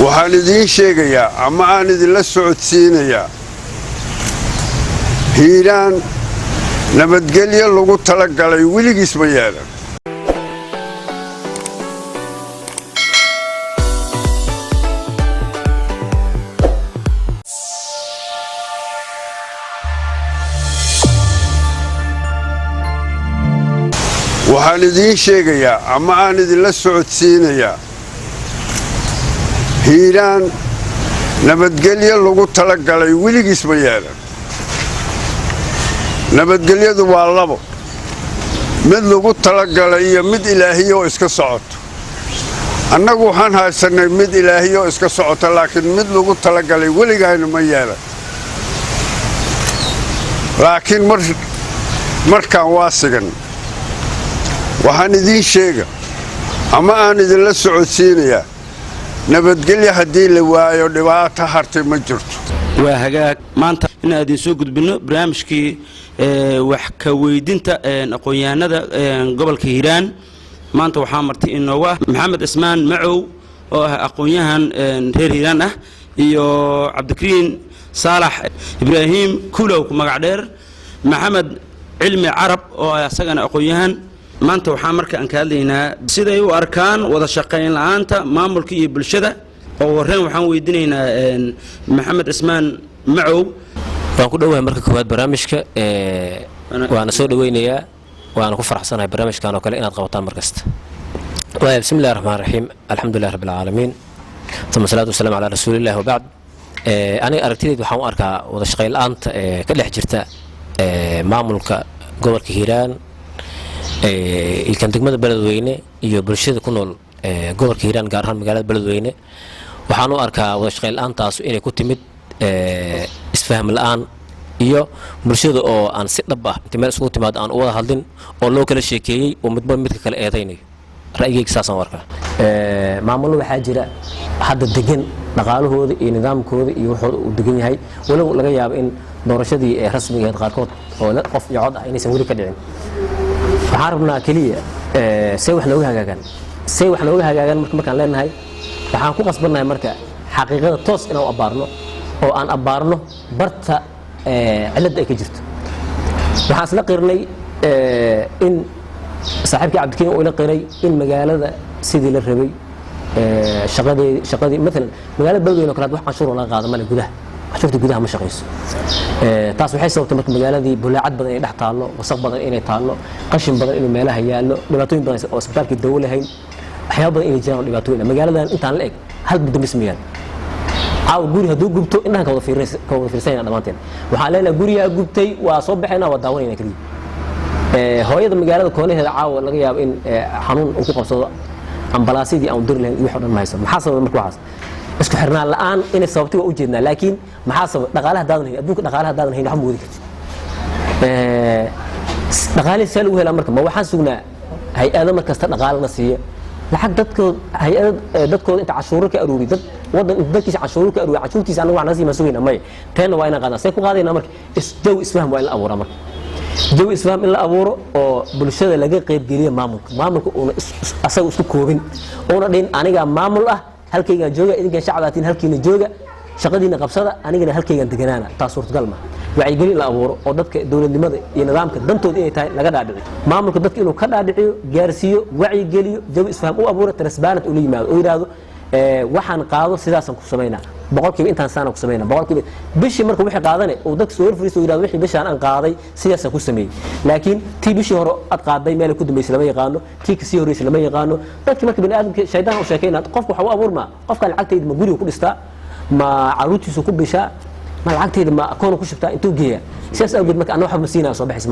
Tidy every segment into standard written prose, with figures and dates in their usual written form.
waxaan idiin sheegayaa ama aan idinla socodsiinayaa hiiraan nabadgelyo lagu talagalay weligiis ma yeelan waxaan idiin sheegayaa ama aan idinla socodsiinayaa hiiraan nabadgelyo lagu talagalay weligiis ma yeelan nabadgelyadu waa labo mid lagu talagalay iyo mid ilaahiyo iska socoto annagu waxaan haysanay mid ilaahiyo iska socoto laakiin mid lagu talagalay weligaayna ma yeelan laakiin markaan waa sigan waxaan idiin sheega ama aan idinla socodsiinayaa nabadgelyo haddii la waayo dhibaato hartay ma jirto waa hagaag maanta in aad soo gudbino barnaamijkii wax ka weydinta aqoonyahanada gobolka Hiiraan maanta waxaa martay inooga Maxamed Ismaan Macow oo ah aqoonyahan reer Hiiraan ah iyo Cabdikariin Saalax Ibraahim Kulow magac dheer Maxamed Cilmi Carab oo asagana aqoonyahan maanta waxaa marka aan ka hadlaynaa sida ay u arkaan wada shaqayn la'aanta maamulka iyo bulshada oo horeen waxaan weydiinaynaa Maxamed Ismaan Macow waan ku dhawahay marka koowaad barnaamijka waana soo dhaweynayaa waana ku faraxsanahay barnaamijkan oo kale inaad qabataan markasta bismillaahir rahmaanir rahiim alxamdulillahi rabbil caalamiin thumma salaatu wassalaam ala rasuulillaah wa ba'd aniga aragtidayda waxaan u arkaa wada shaqayn la'aanta ka dhex jirta maamulka gobolka Hiiraan kan degmada Beledweyne iyo bulshada ku nool gobolka Hiiraan gaar ahaan magaalada Beledweyne waxaan u arkaa wada shaqayn la'aantaas inay ku timid isfaham la'aan iyo bulshada oo aan si dhab ah inta meel isugu timaad aan u wada hadlin oo loo kala sheekeeyay oo midba midka kale eedaynayo ra'yigayga saasaan u arkaa maamulada waxaa jira hadda degan dhaqaalahooda iyo nidaamkooda iyo wuxuu u degan yahay walow laga yaabo in doorashadii rasmiga ah qaarkood oo qof iyo cod ah inaysan weli ka dhicin waxaan rabnaa kaliya say wax looga hagaagan markaan leenahay waxaan ku qasbannahay marka xaqiiqada toos inaan abaarno oo aan abaarno barta cilada ay ka jirto waxaan isla qirnay in saaxiibkii Cabdikariin uu ila qiray in magaalada sidii la rabay shaqadii مثلا magaalada Beledweyne oo kale wax canshuur laga qaado male gudaha cashuurta gudaha ma shaqeyso taas waxay sababtay marka magaaladii bulaacad badan ay dhex taalo wasaq badan inay taalo qashin badan inuu meelaha yaalo dhibaatooyin badan oo isbitaalkii dawo lahayn waxyaabo badan inay jiraan dhibaatooyin magaaladan intaan la eg hal bidamis miyaan caaw guri hadduu gubto indhahan ka wada fiirsanayna dhammaanteen waxaan leenahay guriga gubtay waa soo baxaynaa waa daawanayna kaliya hooyada magaalada koonaheeda caawa laga yaabo in xanuun uu ku qabsado ambalaasidii aan dir lahayn wixii dhan ma haysan maxaa sababay marka waxaas isku xirnaan la'aan inay sababtay waa u jeednaa laakiin maxaa sabab dhaqaalaha daadan hayn adduunka dhaqaalaha daadan hayn wax ma wadi kartid dhaqaalihi seel u helaa marka ma waxaan sugnaa hay-ada markasta dhaqaalana siiya lacag dadkood hay-ada dadkooda inta cashuuro ka aruuri dad wadan inta dadkiisa cashuuro ka aruuri cashuurtiisa anagu wax nasiima sugayna may teena waa inaan qaadnaa say ku qaadayna marka jawi isfaham waa in la abuuraa marka jawi isfaham in la abuuro oo bulshada laga qayb geliyo maamulka uuna asaga isku koobin uuna dhin aniga maamul ah halkaygaan jooga idinkan shacabaatiin halkiina jooga shaqadiina qabsada anigana halkaygaan deganaana taas suurtagal ma wacyigelin la abuuro oo dadka dowladnimada iyo nidaamka dantooda inay tahay laga dhaadhiciyo maamulka dadka inuu ka dhaadhiciyo gaarsiiyo wacyigeliyo jawi isfaham u abuuro transparent ula yimaado oo yiraahdo waxaan qaado sidaasan ku sameynaa boqolkiiba intaan saana ku sameynaa boqolkiiba bishii marka wixii qaadane oo dadka soo horfariisto oo yiraahdo wixii bishaan aan qaaday sidaasan ku sameeyay laakiin tii bishii hore aad qaaday meel ku dambeysay lama yaqaano tii ka sii horeysay lama yaqaano dadka marka bini aadamka shaydaan u sheekayna qofku waxa uu abuurmaa qofka lacagteeda ma guriga ku dhistaa ma caruurtiisu ku bishaa ma lacagteeda ma akoon ku shubtaa intuu geeya sidaas awgeed marka anna waxa ma siinaa soo baxis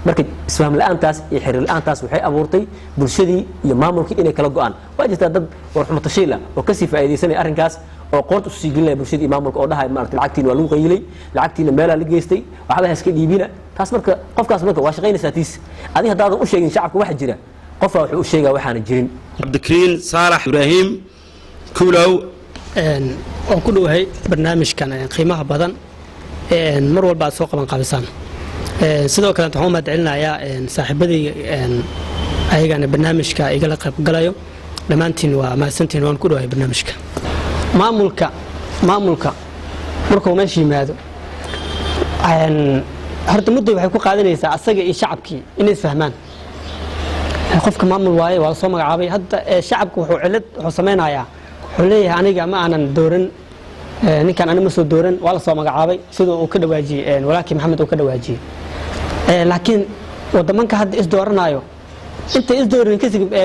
marka isfaham la'aantaas iyo xiriir la'aantaas waxay abuurtay bulshadii iyo maamulkii inay kala go'aan waa jirtaa dad warxumo tashiila oo ka sii faa'iideysanaya arrinkaas oo qoort u sii gelinaya bulshadii maamulka oo dhahay maaragtay lacagtiin waa lagu qaylay lacagtiina meelaa la geystay waxba iska dhiibina taas marka qofkaas marka waa shaqaynaysaa tiis adiga hadaadan u sheegin shacabka waxa jira qofka wuxuu u sheegaa waxaan jirin Cabdikariin Saalax Ibraahim Kulow oo ku dhawahay barnaamijkan qiimaha badan mar walba aad soo qaban qaabisaan sidoo kale waxaan ma celinayaa saaxiibadii ayagana barnaamijka igala qayb galayo dhamaantiin waa mahadsantiin waan ku dhawahay barnaamijka maamulka markuu meesha yimaado horta muddo waxay ku qaadanaysaa asaga iyo shacabkii inay isfahmaan qofka maamul waaye waa la soo magacaabay hadda shacabku wuxuu samaynayaa wuxuu leeyahay aniga ma aanan dooran ninkan aniga ma soo dooran waa la soo magacaabay sidoo uu ka dhawaajiyey walaalkii maxamed uu ka dhawaajiyey laakiin wadamanka hadda isdooranayo intay isdoorin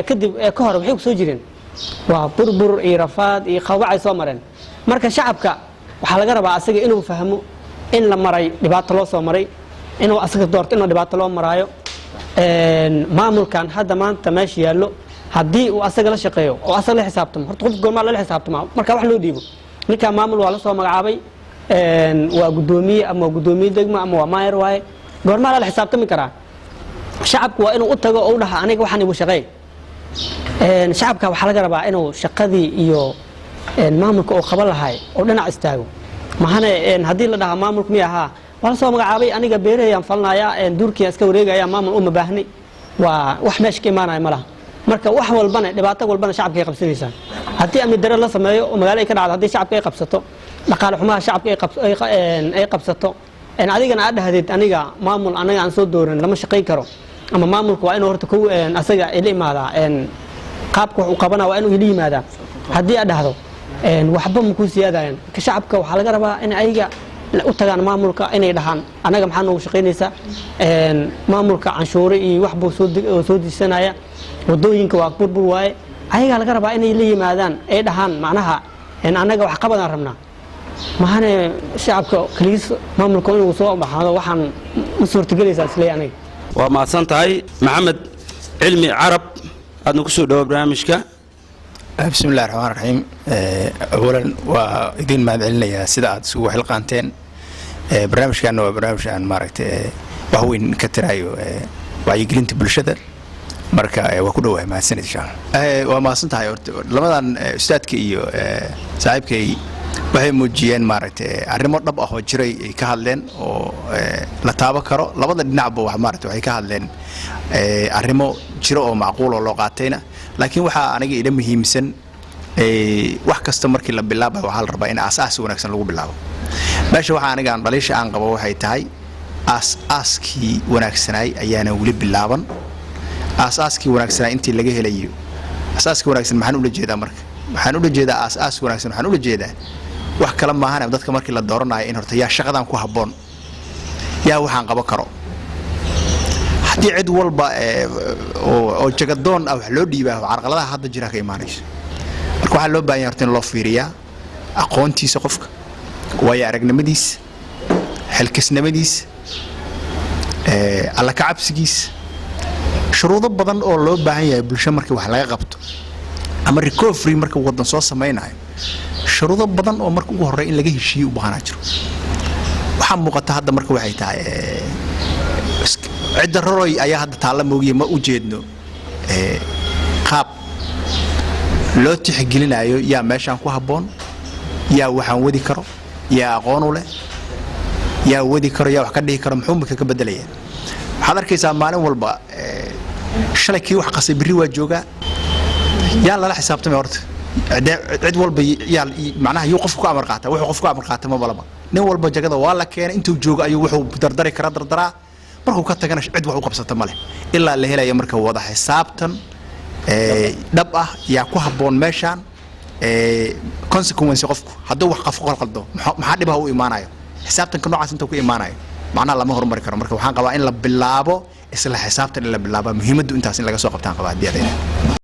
kadib ka hor waxay ku soo jireen waa burbur iyo rafaad iyo qawacay soo mareen marka shacabka waxaa laga rabaa asaga inuu fahmo in la maray dhibaato loo soo maray inuu asaga doorto inuu dhibaato loo maraayo maamulkan hadda maanta meesha yaallo haddii uu asaga la shaqeeyo oo asaga la xisaabtamo horta qof goormaa lala xisaabtama marka wax loo dhiibo ninkaa maamul waa la soo magacaabay waa guddoomiye ama waa guddoomiye degmo ama waa maayar waaye goormaa lala xisaabtami karaa shacabku waa inuu u tago oo u dhaha aniga waxaan igu shaqeey shacabka waxaa laga rabaa inuu shaqadii iyo maamulka uu qaban lahay oo dhinac istaago mahane haddii la dhaha maamulka miya ahaa waa la soo magacaabay aniga beerahayaan falnayaa duurkiyaan iska wareegaya maamul uma baahni waa wax meesha ka imaanaya ma laha marka wax walbana dhibaato walbana shacabka ay qabsanaysaa haddii amni dare la sameeyo oo magaalo ay ka dhacdo haddii shacabka ay qabsato dhaqaale xumaha shacabka ay qabsato adigana aad dhahdeed aniga maamul anaga aan soo dooran lama shaqayn karo ama maamulka waa inuu horta asaga ila imaadaa qaabka wax uu qabana waa inuu ila yimaadaa haddii aad dhahdo waxba ma ku siyaadayaan ka shacabka waxaa laga rabaa in ayaga u tagaan maamulka inay dhahaan anaga maxaa noogu shaqaynaysaa maamulka canshuure iyo wax buu soo diisanaya wadooyinka waa burbur waaye ayagaa laga rabaa inay la yimaadaan ay dhahaan macnaha anaga wax qabadaan rabnaa mahane shacabka kaligiis maamulka inuu soo baxaado waxaan ma suurtagelaysaa isleey aniga waa mahadsan tahay maxamed cilmi carab aadna ku soo dhawo barnaamijka بسم الله الرحمن الرحيم أولا وإذن ما دعلنا سيدة سوى حلقانتين برنامج كان هو برنامج عن ماركت وهو كترايو وعيقلين تبلشدة مركا وكله مع السنة إن شاء الله وما صنتها لما أستاذك إيو صاحبك وهي موجيين ماركت الريموت نبقى هو جري كهالين ولتابع كرو لما نعبو ماركت وهي كهالين الريموت جرو معقول ولغاتينا laakiin waxa aniga ila muhiimsan wax kasta markii la bilaabo waxa la rabaa in asaas wanaagsan lagu bilaabo meesha waxa aniga aan dhaliisha aan qabo waxay tahay asaaskii wanaagsanay ayaana wali bilaaban asaaskii wanaagsanay intii laga helayo asaaskii wanaagsan maxaan u jeedaa marka waxaan u jeedaa asaas wanaagsan waxaan u jeedaa wax kala ma ahan dadka markii la dooranayo in horta yaa shaqadan ku haboon yaa waxaan qabo karo haddii cid walba oo jagadoon ah wax loo dhiibaa carqaladaha hadda jira ka imaanayso marka waxa loo baahan yahay in loo fiiriyaa aqoontiisa qofka waayo aragnimadiisa xilkasnimadiisa alla ka cabsigiisa shuruudo badan oo loo baahan yahay bulsho markii wax laga qabto ama recovery marka wadan soo sameeynayo shuruudo badan oo marka ugu horeey in laga heshiiyo u baahan jiro waxa muuqata hadda marka waxay tahay عند الرأي أيه هذا تعلم موجي ما وجدنا قاب لو تحقلنا يا ماشان كوهبون يا وحن ودي كرو يا قانوله يا ودي كرو يا وحكده كرو محومك كبدلية هذا الكيس معنا والبا شلكي وحقصي بريوة جوجا يا لا حساب تمرت عد والبا يا معناها يوقف كامر قاته ويوقف كامر قاته ما بلبا نول بجاكده والله كان أنتوا جوجا أيوه وحو دردري كرا دردرا markuu ka tagana cid wax u qabsata ma leh ilaa la helayo marka wada xisaabtan dhab ah yaa ku haboon meeshan consequence qofku hadduu wax qaldo maxaa dhibaha u imaanayo xisaabtanka noocaas inta ku imaanayo macnaha lama horumari karo marka waxaan qabaa in la bilaabo isla xisaabtan in la bilaabo muhiimaddu intaas in laga soo qabtaan qabaa hadii